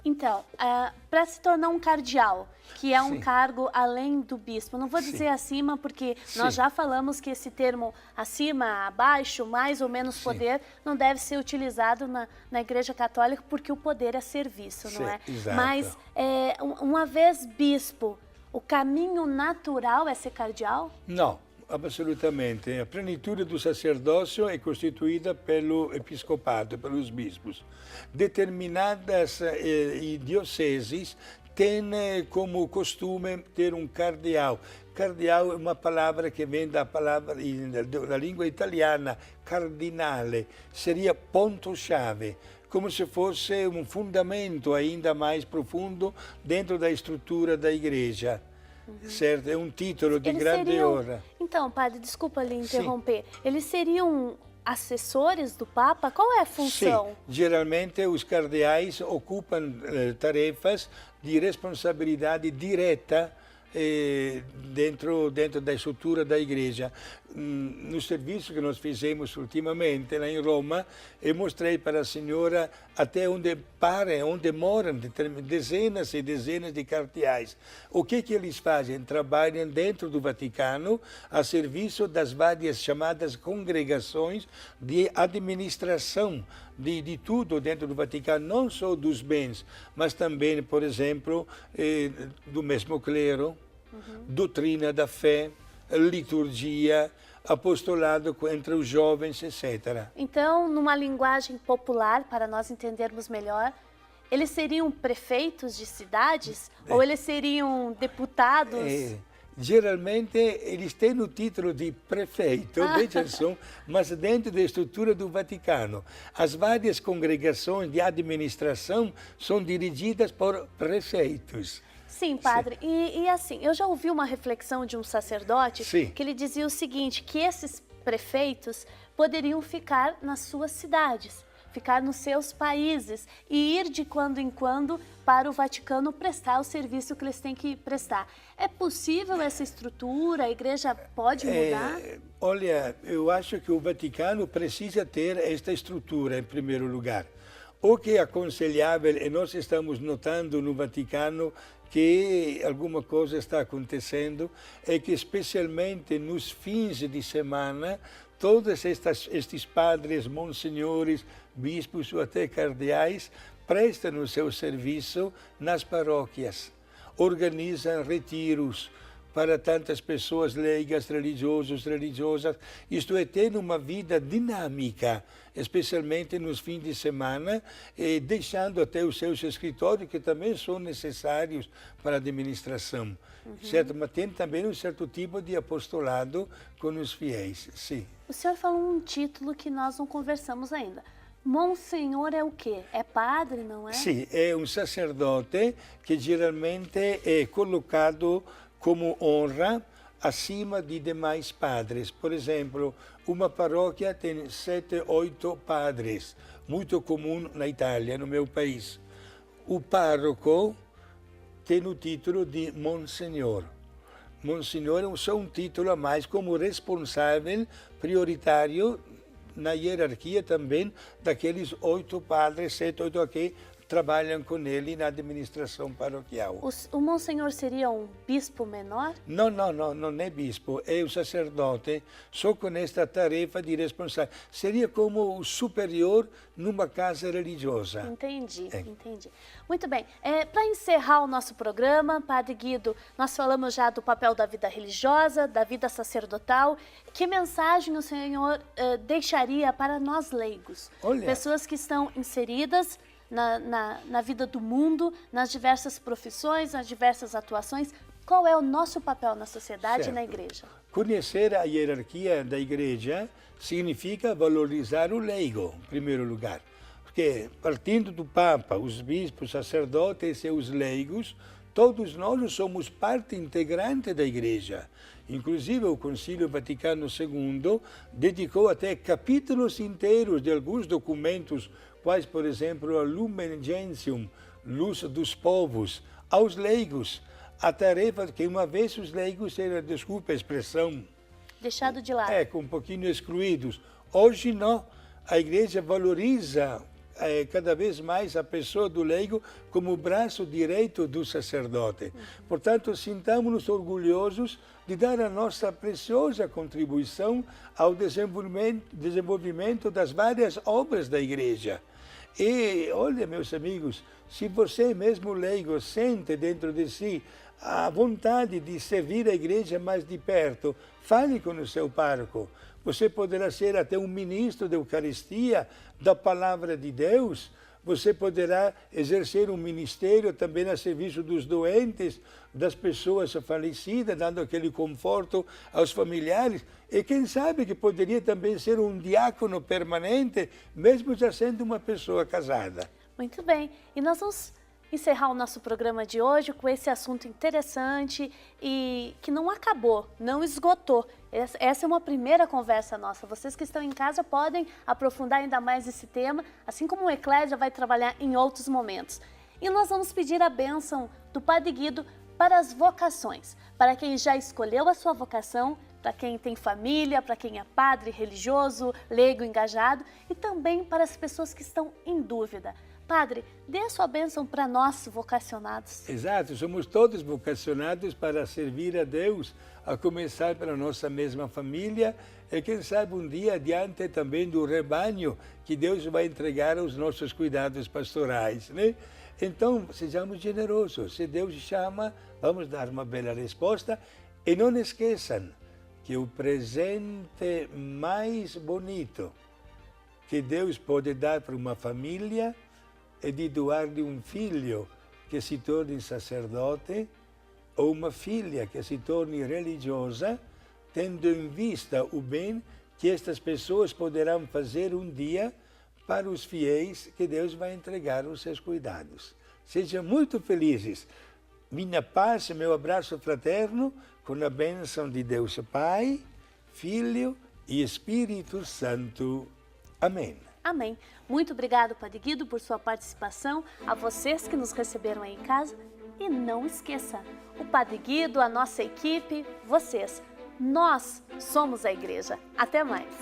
Então, para se tornar um cardeal, que é um Sim. cargo além do bispo, não vou dizer Sim. acima, porque Sim. nós já falamos que esse termo acima, abaixo, mais ou menos Sim. poder, não deve ser utilizado na Igreja Católica, porque o poder é serviço, não Sim, é? exato. Mas, uma vez bispo, o caminho natural é ser cardeal? Não, absolutamente. A plenitude do sacerdócio é constituída pelo episcopado, pelos bispos. Determinadas dioceses têm como costume ter um cardeal. Cardeal é uma palavra que vem da palavra da língua italiana, cardinale, seria ponto-chave, como se fosse um fundamento ainda mais profundo dentro da estrutura da igreja. Certo? É um título de grande honra. Então, padre, desculpa lhe interromper. Eles seriam assessores do Papa? Qual é a função? Sim, geralmente os cardeais ocupam tarefas de responsabilidade direta dentro da estrutura da igreja. No serviço que nós fizemos ultimamente lá em Roma, eu mostrei para a senhora até onde moram dezenas e dezenas de cardeais. O que eles fazem? Trabalham dentro do Vaticano a serviço das várias chamadas congregações de administração de tudo dentro do Vaticano, não só dos bens, mas também, por exemplo, do mesmo clero, doutrina da fé, liturgia, apostolado entre os jovens, etc. Então, numa linguagem popular, para nós entendermos melhor, eles seriam prefeitos de cidades ou eles seriam deputados? Geralmente eles têm o título de prefeito, veja só, mas dentro da estrutura do Vaticano. As várias congregações de administração são dirigidas por prefeitos. Sim, padre. E assim, eu já ouvi uma reflexão de um sacerdote que ele dizia o seguinte, que esses prefeitos poderiam ficar nas suas cidades, ficar nos seus países e ir de quando em quando para o Vaticano prestar o serviço que eles têm que prestar. É possível essa estrutura? A igreja pode mudar? Olha, eu acho que o Vaticano precisa ter esta estrutura em primeiro lugar. O que é aconselhável, e nós estamos notando no Vaticano que alguma coisa está acontecendo, é que especialmente nos fins de semana, todos estes padres, monsenhores, bispos ou até cardeais prestam o seu serviço nas paróquias, organizam retiros para tantas pessoas leigas, religiosos, religiosas, isto é, têm uma vida dinâmica, especialmente nos fins de semana, e deixando até os seus escritórios, que também são necessários para a administração, certo? Mas tem também um certo tipo de apostolado com os fiéis, sim. O senhor falou um título que nós não conversamos ainda. Monsenhor é o quê? É padre, não é? Sim, é um sacerdote que geralmente é colocado como honra acima de demais padres. Por exemplo, uma paróquia tem 7, 8 padres, muito comum na Itália, no meu país. O pároco tem o título de Monsenhor. Monsenhor é só um título a mais como responsável prioritário na hierarquia também daqueles 8 padres, 7, 8 que trabalham com ele na administração paroquial. O Monsenhor seria um bispo menor? Não, não é bispo, é um sacerdote, só com esta tarefa de responsável. Seria como o superior numa casa religiosa. Entendi. Muito bem. Para encerrar o nosso programa, Padre Guido, nós falamos já do papel da vida religiosa, da vida sacerdotal. Que mensagem o senhor deixaria para nós leigos? Olha, pessoas que estão inseridas na vida do mundo, nas diversas profissões, nas diversas atuações. Qual é o nosso papel na sociedade e na igreja? Conhecer a hierarquia da igreja significa valorizar o leigo, em primeiro lugar. Porque, partindo do Papa, os bispos, sacerdotes e os leigos, todos nós somos parte integrante da igreja. Inclusive, o Concílio Vaticano II dedicou até capítulos inteiros de alguns documentos, quais, por exemplo, a Lumen Gentium, Luz dos Povos, aos leigos. A tarefa que uma vez os leigos eram, desculpa a expressão, deixado de lado. Um pouquinho excluídos. Hoje não. A igreja valoriza cada vez mais a pessoa do leigo como o braço direito do sacerdote. Portanto, sintamos-nos orgulhosos de dar a nossa preciosa contribuição ao desenvolvimento das várias obras da igreja. E, olha, meus amigos, se você mesmo leigo sente dentro de si a vontade de servir a igreja mais de perto, fale com o seu pároco. Você poderá ser até um ministro da Eucaristia, da Palavra de Deus. Você poderá exercer um ministério também a serviço dos doentes, das pessoas falecidas, dando aquele conforto aos familiares. E quem sabe que poderia também ser um diácono permanente, mesmo já sendo uma pessoa casada. Muito bem. E nós vamos encerrar o nosso programa de hoje com esse assunto interessante e que não acabou, não esgotou. Essa é uma primeira conversa nossa. Vocês que estão em casa podem aprofundar ainda mais esse tema, assim como o Eclésia vai trabalhar em outros momentos. E nós vamos pedir a bênção do Padre Guido para as vocações, para quem já escolheu a sua vocação, para quem tem família, para quem é padre, religioso, leigo, engajado e também para as pessoas que estão em dúvida. Padre, dê a sua bênção para nós vocacionados. Exato, somos todos vocacionados para servir a Deus, a começar pela nossa mesma família e quem sabe um dia diante também do rebanho que Deus vai entregar aos nossos cuidados pastorais, né? Então, sejamos generosos. Se Deus chama, vamos dar uma bela resposta e não esqueçam que o presente mais bonito que Deus pode dar para uma família é de doar-lhe um filho que se torne sacerdote ou uma filha que se torne religiosa, tendo em vista o bem que estas pessoas poderão fazer um dia para os fiéis que Deus vai entregar aos seus cuidados. Sejam muito felizes. Minha paz, meu abraço fraterno, com a bênção de Deus Pai, Filho e Espírito Santo. Amém. Amém. Muito obrigado, Padre Guido, por sua participação, a vocês que nos receberam aí em casa. E não esqueça, o Padre Guido, a nossa equipe, vocês, nós somos a igreja. Até mais.